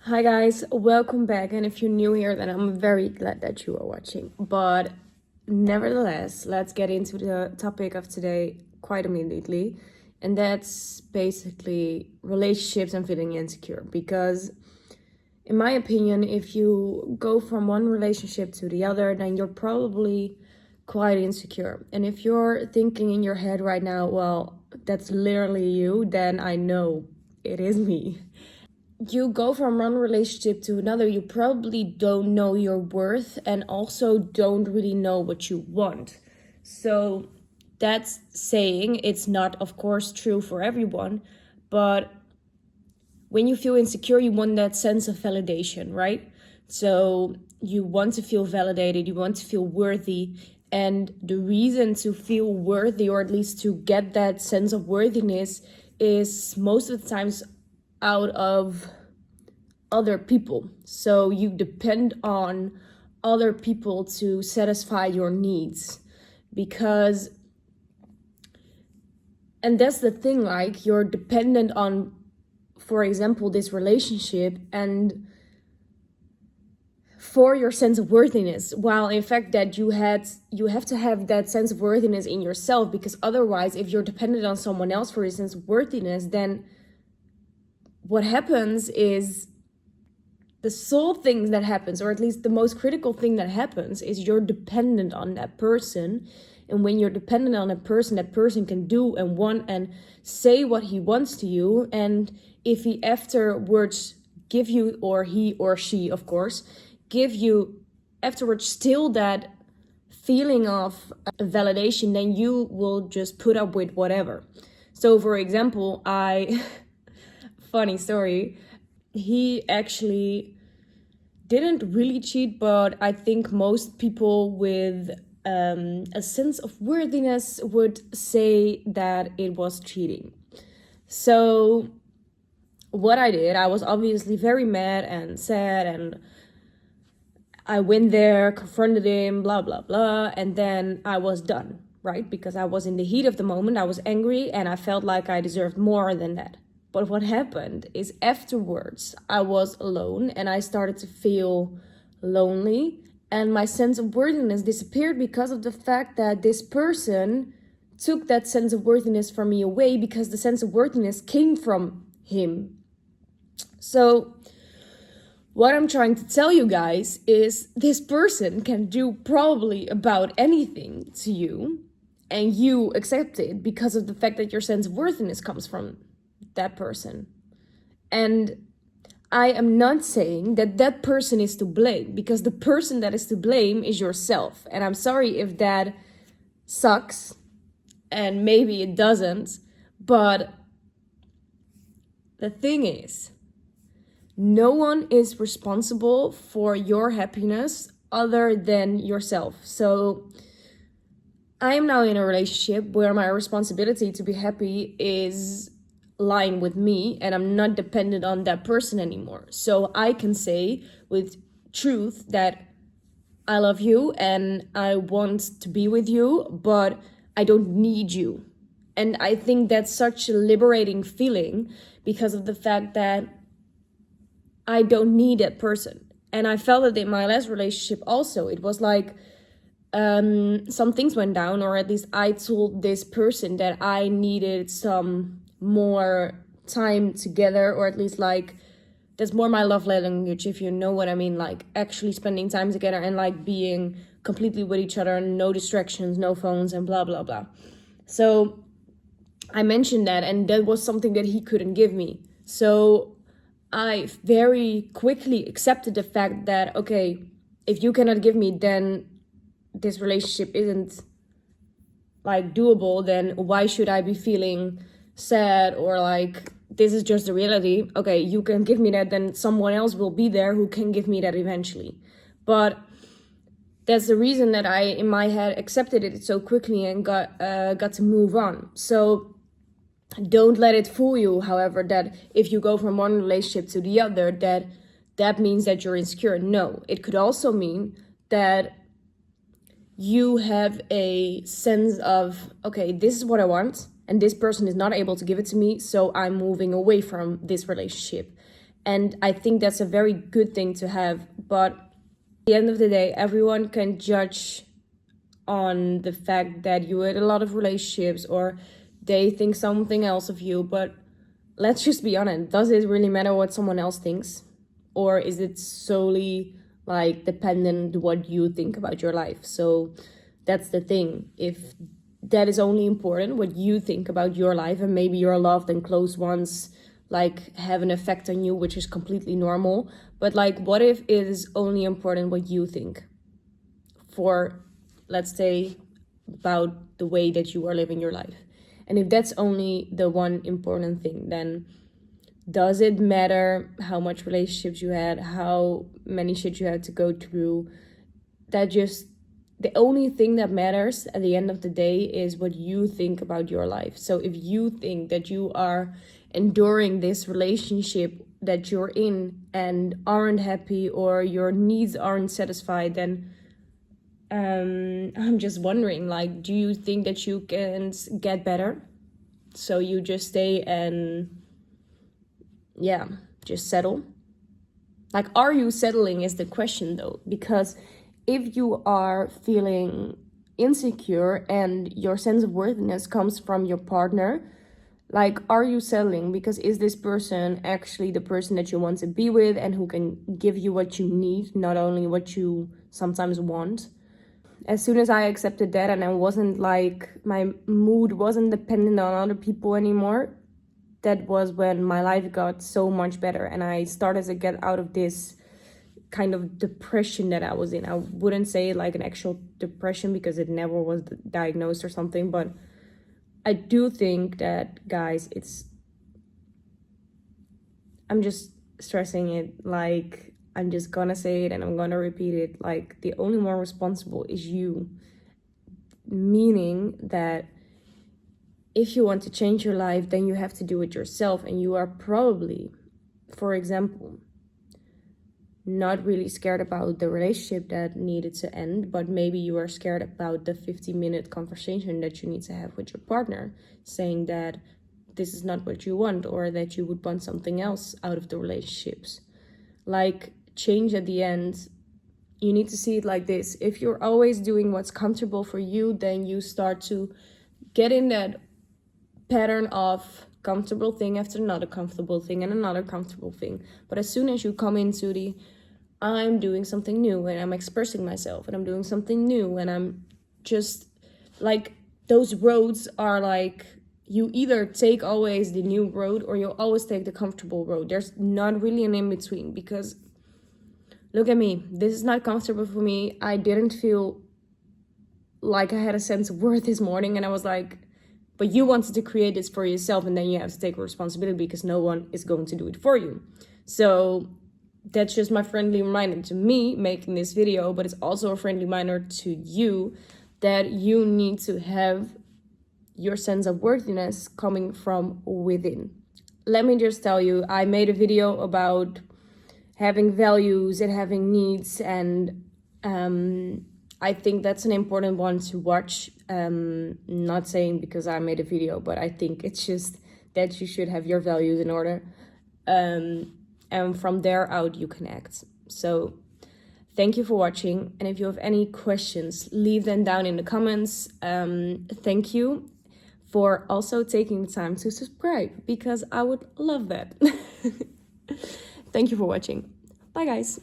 Hi guys, welcome back. And if you're new here, then I'm very glad that you are watching. But nevertheless, let's get into the topic of today quite immediately. And that's basically relationships and feeling insecure. Because in my opinion, if you go from one relationship to the other, then you're probably quite insecure. And if you're thinking in your head right now, well, that's literally you, then I know it is me. You go from one relationship to another, you probably don't know your worth and also don't really know what you want. So that's saying it's not, of course, true for everyone, but when you feel insecure, you want that sense of validation, right? So you want to feel validated, you want to feel worthy. And the reason to feel worthy, or at least to get that sense of worthiness, is most of the times out of other people. So you depend on other people to satisfy your needs, because, and that's the thing, like, you're dependent on, for example, this relationship and for your sense of worthiness, while in fact that you have to have that sense of worthiness in yourself, because otherwise, if you're dependent on someone else for your sense of worthiness, then what happens is the sole thing that happens, or at least the most critical thing that happens, is you're dependent on that person. And when you're dependent on that person can do and want and say what he wants to you. And if he afterwards give you, or he or she, of course, give you afterwards still that feeling of validation, then you will just put up with whatever. So for example, funny story, he actually didn't really cheat, but I think most people with a sense of worthiness would say that it was cheating. So what I did, I was obviously very mad and sad, and I went there, confronted him, blah, blah, blah, and then I was done, right? Because I was in the heat of the moment, I was angry, and I felt like I deserved more than that. But what happened is afterwards, I was alone and I started to feel lonely, and my sense of worthiness disappeared because of the fact that this person took that sense of worthiness from me away, because the sense of worthiness came from him. So what I'm trying to tell you guys is this person can do probably about anything to you, and you accept it because of the fact that your sense of worthiness comes from that person. And I am not saying that that person is to blame, because the person that is to blame is yourself. And I'm sorry if that sucks, and maybe it doesn't, but the thing is, no one is responsible for your happiness other than yourself. So I am now in a relationship where my responsibility to be happy is lying with me, and I'm not dependent on that person anymore. So I can say with truth that I love you and I want to be with you, but I don't need you. And I think that's such a liberating feeling, because of the fact that I don't need that person. And I felt it in my last relationship also. It was like some things went down, or at least I told this person that I needed some more time together, or at least, like, that's more my love language, if you know what I mean, like actually spending time together and like being completely with each other, no distractions, no phones, and blah blah blah. So I mentioned that, and that was something that he couldn't give me. So I very quickly accepted the fact that, okay, if you cannot give me, then this relationship isn't like doable. Then why should I be feeling sad, or like this is just the reality? Okay, you can give me that, then someone else will be there who can give me that eventually. But that's the reason that I, in my head, accepted it so quickly and got to move on. So don't let it fool you, however, that if you go from one relationship to the other, that means that you're insecure. No, it could also mean that you have a sense of, okay, this is what I want, and this person is not able to give it to me, so I'm moving away from this relationship. And I think that's a very good thing to have. But at the end of the day, everyone can judge on the fact that you had a lot of relationships or they think something else of you. But let's just be honest, does it really matter what someone else thinks? Or is it solely like dependent what you think about your life? So that's the thing. If that is only important, what you think about your life, and maybe your loved and close ones like have an effect on you, which is completely normal. But like, what if it is only important what you think for, let's say, about the way that you are living your life? And if that's only the one important thing, then does it matter how much relationships you had, how many shit you had to go through? That just, the only thing that matters at the end of the day is what you think about your life. So if you think that you are enduring this relationship that you're in and aren't happy, or your needs aren't satisfied, then I'm just wondering, like, do you think that you can get better? So you just stay and just settle? Like, are you settling is the question though, because if you are feeling insecure and your sense of worthiness comes from your partner, like, are you settling? Because is this person actually the person that you want to be with and who can give you what you need, not only what you sometimes want? As soon as I accepted that and I wasn't like, my mood wasn't dependent on other people anymore, that was when my life got so much better and I started to get out of this kind of depression that I was in. I wouldn't say like an actual depression because it never was diagnosed or something, but I do think that, guys, I'm just stressing it, like, I'm just gonna say it and I'm gonna repeat it, like, the only one responsible is you. Meaning that if you want to change your life, then you have to do it yourself, and you are probably, for example, not really scared about the relationship that needed to end, but maybe you are scared about the 50-minute conversation that you need to have with your partner, saying that this is not what you want, or that you would want something else out of the relationships. Like, change at the end, you need to see it like this. If you're always doing what's comfortable for you, then you start to get in that pattern of comfortable thing after another comfortable thing and another comfortable thing. But as soon as you come into the, I'm doing something new and I'm expressing myself and I'm doing something new and I'm just like, those roads are like, you either take always the new road or you always take the comfortable road. There's not really an in-between, because look at me, this is not comfortable for me. I didn't feel like I had a sense of worth this morning, and I was like, but you wanted to create this for yourself, and then you have to take responsibility because no one is going to do it for you. So that's just my friendly reminder to me making this video, but it's also a friendly reminder to you that you need to have your sense of worthiness coming from within. Let me just tell you, I made a video about having values and having needs, and I think that's an important one to watch. Not saying because I made a video, but I think it's just that you should have your values in order. And from there out, you can act. So thank you for watching. And if you have any questions, leave them down in the comments. Thank you for also taking the time to subscribe, because I would love that. Thank you for watching. Bye, guys.